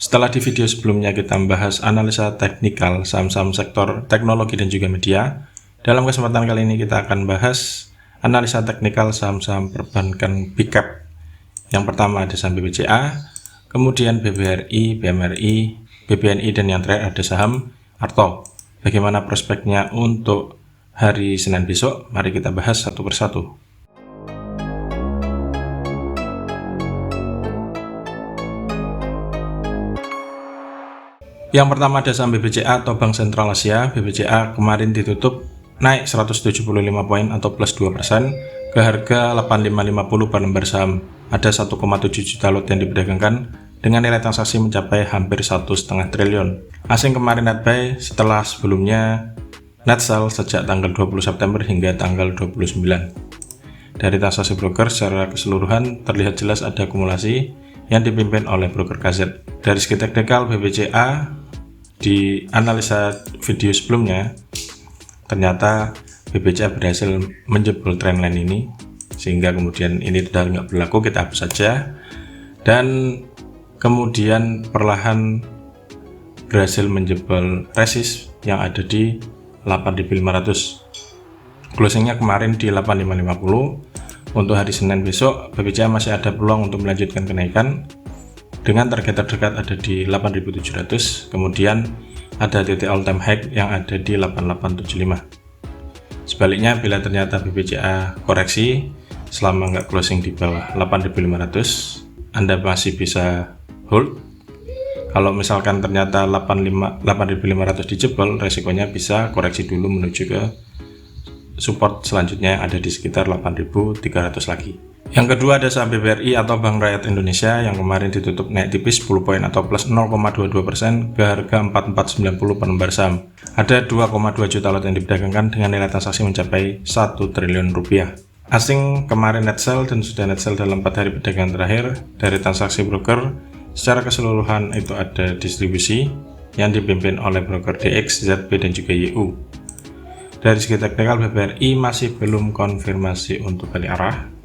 Setelah di video sebelumnya kita membahas analisa teknikal saham-saham sektor teknologi dan juga media, dalam kesempatan kali ini kita akan bahas analisa teknikal saham-saham perbankan big cap. Yang pertama ada saham BBCA, kemudian BBRI, BMRI, BBNI, dan yang terakhir ada saham Arto. Bagaimana prospeknya untuk hari Senin besok? Mari kita bahas satu persatu. Yang pertama ada saham BBCA atau Bank Sentral Asia. BBCA kemarin ditutup naik 175 poin atau plus 2% ke harga 8550 per lembar saham. Ada 1,7 juta lot yang diperdagangkan dengan nilai transaksi mencapai hampir 1,5 triliun. Asing kemarin net buy setelah sebelumnya net sell sejak tanggal 20 September hingga tanggal 29. Dari transaksi broker secara keseluruhan terlihat jelas ada akumulasi yang dipimpin oleh broker KZ. Dari segi teknikal BBCA di analisa video sebelumnya, ternyata BBCA berhasil menjebol trendline ini sehingga kemudian ini sudah nggak berlaku, kita hapus saja, dan kemudian perlahan berhasil menjebol resist yang ada di 8.500. Closingnya kemarin di 8550. Untuk hari Senin besok BBCA masih ada peluang untuk melanjutkan kenaikan dengan target terdekat ada di 8.700, kemudian ada titik all time high yang ada di 8875. Sebaliknya bila ternyata BBCA koreksi selama nggak closing di bawah 8.500, Anda masih bisa hold. Kalau misalkan ternyata 8.500 dijebol, resikonya bisa koreksi dulu menuju ke support selanjutnya yang ada di sekitar 8.300 lagi. Yang kedua ada saham BBRI atau Bank Rakyat Indonesia yang kemarin ditutup naik tipis 10 poin atau plus 0,22% ke harga 4490 per lembar saham. Ada 2,2 juta lot yang diperdagangkan dengan nilai transaksi mencapai 1 triliun rupiah. Asing kemarin net sell dan sudah net sell dalam 4 hari perdagangan terakhir. Dari transaksi broker secara keseluruhan itu ada distribusi yang dipimpin oleh broker DX, ZB, dan juga YU. Dari segi teknikal BBRI masih belum konfirmasi untuk balik arah.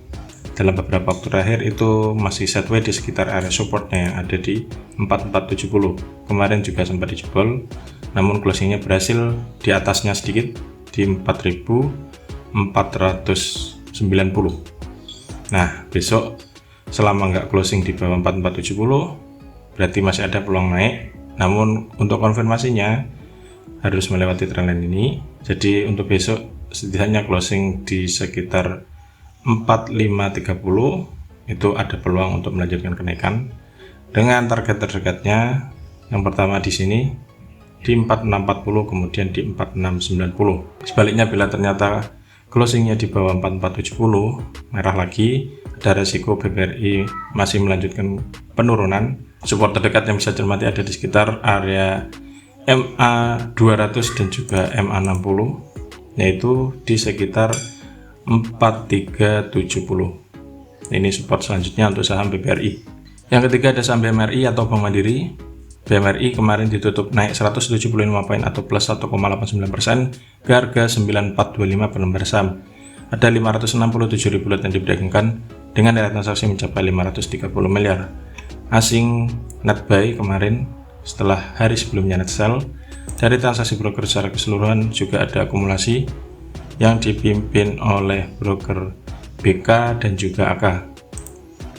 Dalam beberapa waktu terakhir itu masih sideways di sekitar area supportnya yang ada di 4470. Kemarin juga sempat dijebol, namun closingnya berhasil di atasnya sedikit di 4490. Nah, besok selama nggak closing di bawah 4470 berarti masih ada peluang naik, namun untuk konfirmasinya harus melewati trendline ini. Jadi untuk besok setidaknya closing di sekitar 4530 itu ada peluang untuk melanjutkan kenaikan dengan target terdekatnya yang pertama di sini di 4640, kemudian di 4690. Sebaliknya bila ternyata closingnya di bawah 4470 merah lagi, ada resiko BBRI masih melanjutkan penurunan. Support terdekat yang bisa cermati ada di sekitar area MA200 dan juga MA60, yaitu di sekitar 4370. Ini support selanjutnya untuk saham BBRI. Yang ketiga ada saham BMRI atau Bank Mandiri. BMRI kemarin ditutup naik 175 poin atau plus 1,89% ke harga 9425 per lembar saham. Ada 567.000 lot yang diperdagangkan dengan nilai transaksi mencapai 530 miliar. Asing net buy kemarin setelah hari sebelumnya net sell. Dari transaksi broker secara keseluruhan juga ada akumulasi yang dipimpin oleh broker BK dan juga AK.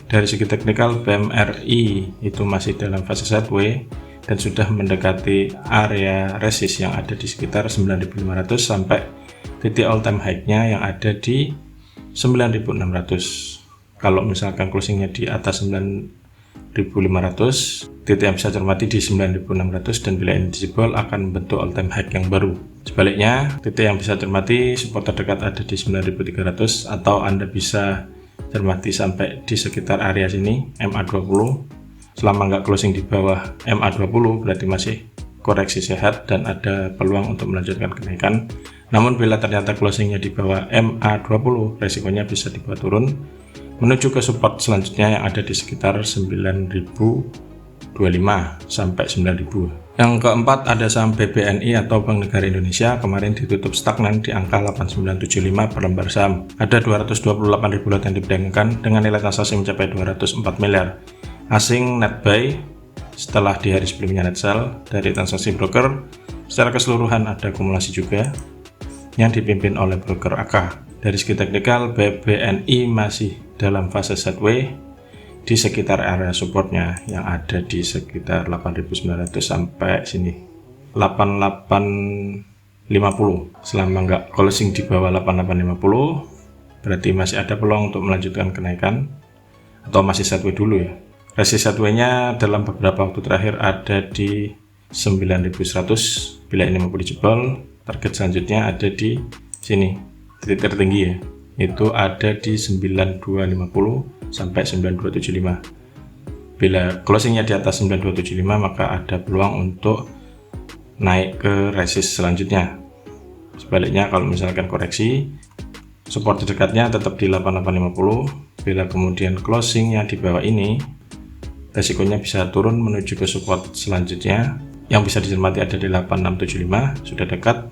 Dari segi teknikal BMRI itu masih dalam fase sideways dan sudah mendekati area resist yang ada di sekitar 9.500 sampai titik all time high-nya yang ada di 9.600. Kalau misalkan closingnya di atas 9.500, titik yang bisa cermati di 9.600, dan bila ini dijebol akan membentuk all time high yang baru. Sebaliknya, titik yang bisa cermati support terdekat ada di 9.300 atau Anda bisa cermati sampai di sekitar area sini MA20. Selama nggak closing di bawah MA20 berarti masih koreksi sehat dan ada peluang untuk melanjutkan kenaikan. Namun bila ternyata closingnya di bawah MA20 resikonya bisa dibuat turun menuju ke support selanjutnya yang ada di sekitar 9.025 sampai 9.000. Yang keempat ada saham BBNI atau Bank Negara Indonesia, kemarin ditutup stagnan di angka 8975 per lembar saham. Ada 228.000 lot yang diperdagangkan dengan nilai transaksi mencapai 204 miliar. Asing net buy setelah di hari sebelumnya net sell. Dari transaksi broker secara keseluruhan ada akumulasi juga yang dipimpin oleh broker AK. Dari segi teknikal, BBNI masih dalam fase sideway di sekitar area supportnya yang ada di sekitar 8.900 sampai sini 8850. Selama nggak closing di bawah 8850 berarti masih ada peluang untuk melanjutkan kenaikan atau masih sideway dulu ya. Resist sideway-nya dalam beberapa waktu terakhir ada di 9100. Bila ini mampu dijebol, target selanjutnya ada di sini, titik tertinggi ya, itu ada di 9250 sampai 9275. Bila closingnya di atas 9275 maka ada peluang untuk naik ke resist selanjutnya. Sebaliknya kalau misalkan koreksi, support terdekatnya tetap di 8850. Bila kemudian closingnya di bawah ini, resikonya bisa turun menuju ke support selanjutnya yang bisa dicermati ada di 8675, sudah dekat.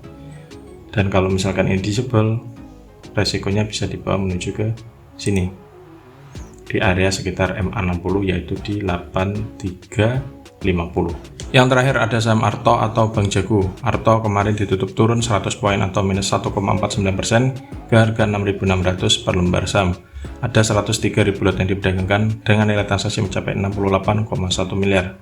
Dan kalau misalkan ini dijebol, resikonya bisa dibawa menuju ke sini di area sekitar MA60 yaitu di 8350. Yang terakhir ada saham Arto atau Bank Jago. Arto kemarin ditutup turun 100 poin atau minus 1,49% ke harga 6.600 per lembar saham. Ada 103.000 lot yang diperdagangkan dengan nilai transaksi mencapai 68,1 miliar.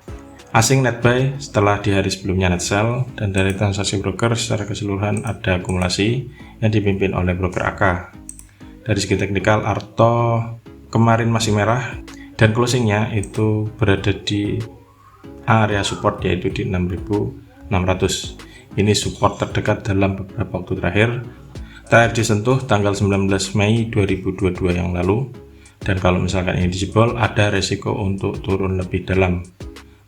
Asing net buy setelah di hari sebelumnya net sell, dan dari transaksi broker secara keseluruhan ada akumulasi yang dipimpin oleh broker AK. Dari segi teknikal, Arto kemarin masih merah dan closingnya itu berada di area support yaitu di 6.600. Ini support terdekat dalam beberapa waktu terakhir disentuh tanggal 19 Mei 2022 yang lalu, dan kalau misalkan ini dijebol ada resiko untuk turun lebih dalam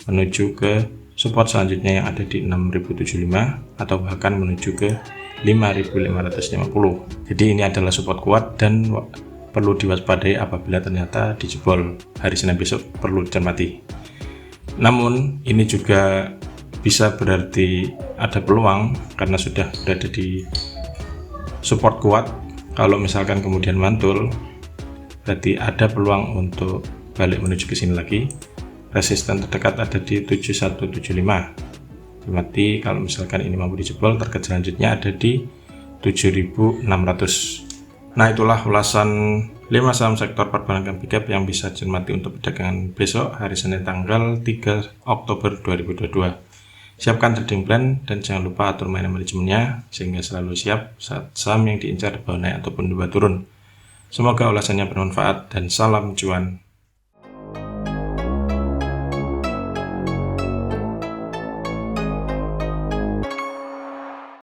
menuju ke support selanjutnya yang ada di 6.075 atau bahkan menuju ke 5.550. Jadi ini adalah support kuat dan perlu diwaspadai apabila ternyata dijebol hari Senin besok, perlu dicermati. Namun ini juga bisa berarti ada peluang karena sudah berada di support kuat. Kalau misalkan kemudian mantul, berarti ada peluang untuk balik menuju ke sini lagi. Resisten terdekat ada di 7175. Berarti kalau misalkan ini mampu dijebol, target selanjutnya ada di 7600. Nah, itulah ulasan 5 saham sektor perbankan big cap yang bisa cermati untuk perdagangan besok hari Senin tanggal 3 Oktober 2022. Siapkan trading plan dan jangan lupa atur manajemennya sehingga selalu siap saat saham yang diincar bawah naik ataupun dibawa turun. Semoga ulasannya bermanfaat dan salam cuan.